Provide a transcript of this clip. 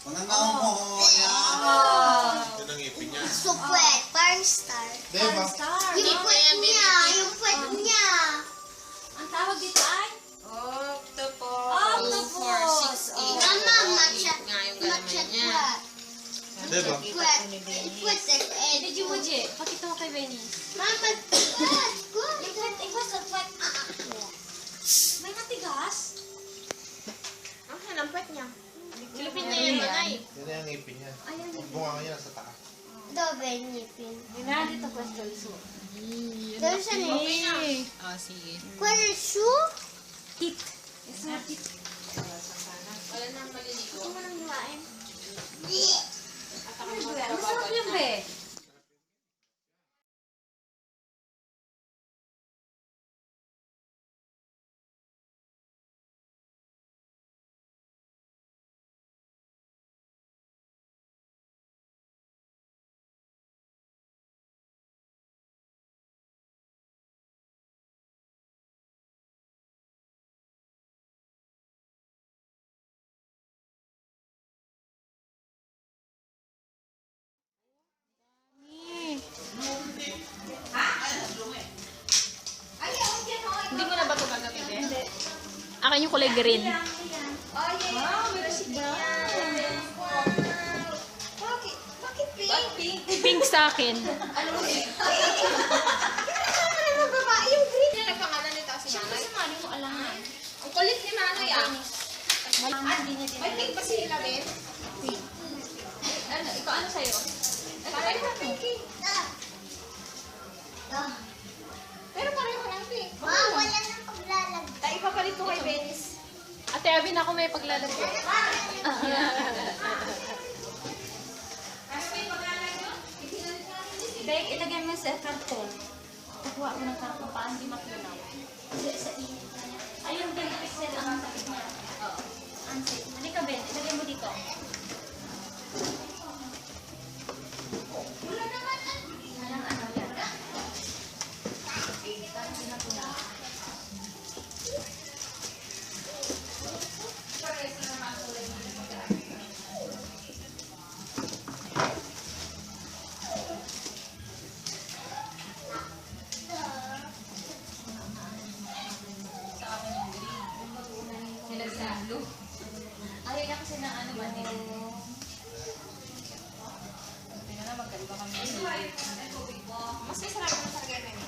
Pananaw mo. Yan. Yun ang ngipin niya. Sukwet. Parang star. Diba? Yung puwet niya. Yung puwet niya. Ang tawag dito ay? Octopus. Mama, matcha. Nga yung Matcha galaman niya. puwet. Diba? Puwet. Puwet. Medyo mo, Je. Pakita mo kay Benny. Mama, puwet. Yung puwet, ikaw sa puwet. May matigas? Ang hanampet niya. Silipin niya yan, manay. Yan ang ngipin niya. Ayan. Bunga niya sa taas. Dobe, ngipin. Ginaan dito question so. There's an Okay na. A. Oh, sige. Shoe? Teeth. It's not teeth. Wala nang maliligo. Gusto mo nang hiwain? At ako Masarap yun, be. Hindi mo na ba ito gagamitin? Akin yung kulay green. Pink sa akin. Yan ang pangalan nito si Nanay. Sumali mo alangan. Ang kulit ni Nanay ah. May Pink pa si Ilamin. Ano, ikaw ano sa'yo? Pareho na pinky. Pero pareho lang pink. Wala nang paglalagay. Tayo ipapalit ko kay Benis. Ate Abin, ako may paglalagay. Beg, ilagay mo sa karton. Kukuha mo ng karton para hindi makilaw. Kasi sa init na niya. Ayun, Ben, pixel ang sakit niya. Oo. Ang safe. Halika, Ben, ilagay mo dito. Walang ano yan. Parang ginagawa. Nilagsalo. Ayaw niya kasi ng ano ba din. Mas masarap naman talaga yun.